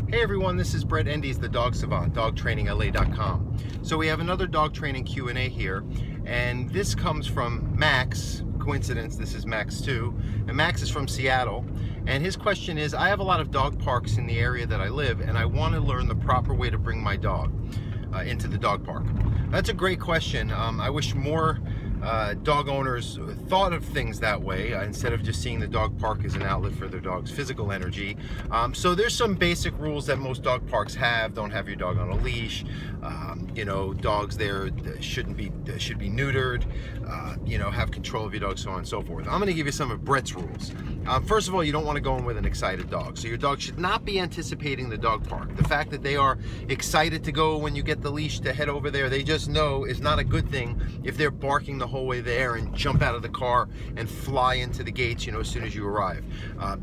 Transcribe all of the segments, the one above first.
Hey everyone, this is Brett Endies, the Dog Savant, dogtrainingla.com. So we have another dog training Q&A here, and this comes from Max. Coincidence, this is Max too, and Max is from Seattle, and his question is, I have a lot of dog parks in the area that I live, and I want to learn the proper way to bring my dog into the dog park. That's a great question. I wish more dog owners thought of things that way instead of just seeing the dog park as an outlet for their dog's physical energy. So there's some basic rules that most dog parks have. Don't have your dog on a leash. Dogs there should be neutered. Have control of your dog, so on and so forth. I'm going to give you some of Brett's rules. First of all, you don't want to go in with an excited dog. So your dog should not be anticipating the dog park. The fact that they are excited to go when you get the leash to head over there, they just know is not a good thing if they're barking the whole way there and jump out of the car and fly into the gates, as soon as you arrive.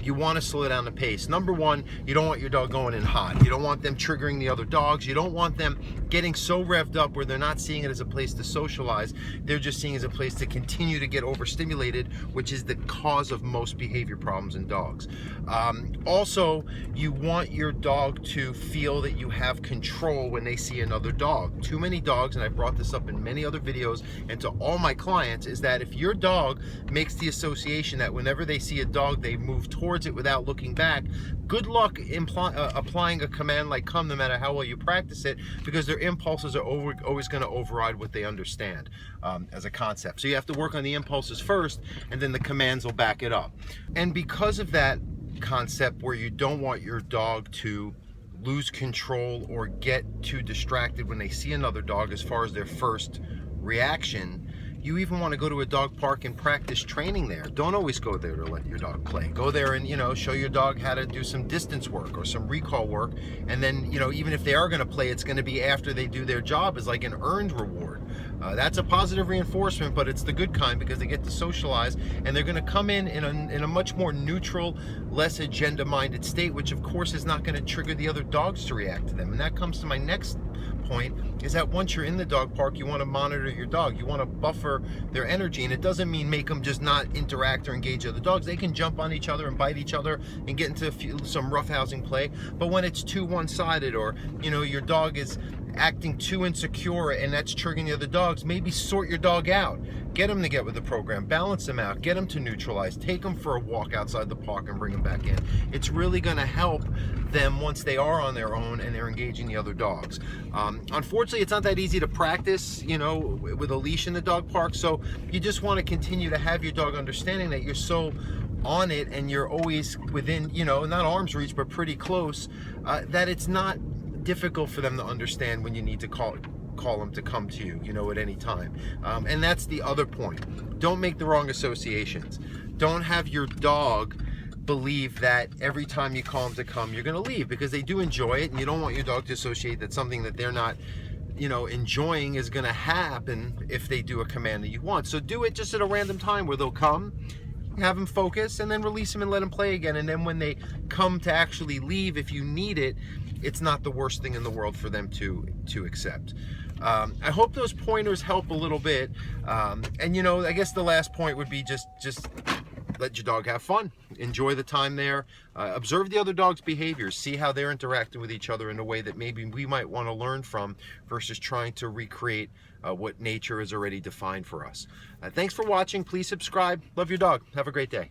You want to slow down the pace. Number one, you don't want your dog going in hot. You don't want them triggering the other dogs. You don't want them getting so revved up where they're not seeing it as a place to socialize. They're just seeing it as a place to continue to get overstimulated, which is the cause of most behavior problems in dogs. Also, you want your dog to feel that you have control when they see another dog. Too many dogs, and I brought this up in many other videos and to all my clients, is that if your dog makes the association that whenever they see a dog they move towards it without looking back, good luck applying a command like come, no matter how well you practice it, because their impulses are always going to override what they understand as a concept. So you have to work on the impulses first, and then the commands will back it up. And because of that concept where you don't want your dog to lose control or get too distracted when they see another dog as far as their first reaction, you even want to go to a dog park and practice training there. Don't always go there to let your dog play. Go there and, show your dog how to do some distance work or some recall work. And then, even if they are going to play, it's going to be after they do their job as like an earned reward. That's a positive reinforcement, but it's the good kind because they get to socialize, and they're going to come in a much more neutral, less agenda-minded state, which of course is not going to trigger the other dogs to react to them. And that comes to my next point, is that once you're in the dog park, you want to monitor your dog. You want to buffer their energy, and it doesn't mean make them just not interact or engage other dogs. They can jump on each other and bite each other and get into some roughhousing play, but when it's too one-sided, or your dog is acting too insecure and that's triggering the other dogs, maybe sort your dog out. Get them to get with the program, balance them out, get them to neutralize, take them for a walk outside the park and bring them back in. It's really going to help them once they are on their own and they're engaging the other dogs. Unfortunately, it's not that easy to practice, with a leash in the dog park, so you just want to continue to have your dog understanding that you're so on it and you're always within, not arm's reach, but pretty close, that it's not difficult for them to understand when you need to call them to come to you, at any time. And that's the other point. Don't make the wrong associations. Don't have your dog believe that every time you call them to come, you're going to leave, because they do enjoy it, and you don't want your dog to associate that something that they're not enjoying is going to happen if they do a command that you want. So do it just at a random time where they'll come, have them focus, and then release them and let them play again. And then when they come to actually leave, if you need it, it's not the worst thing in the world for them to accept. I hope those pointers help a little bit. And I guess the last point would be just let your dog have fun. Enjoy the time there. Observe the other dog's behaviors. See how they're interacting with each other in a way that maybe we might want to learn from, versus trying to recreate what nature has already defined for us. Thanks for watching. Please subscribe. Love your dog. Have a great day.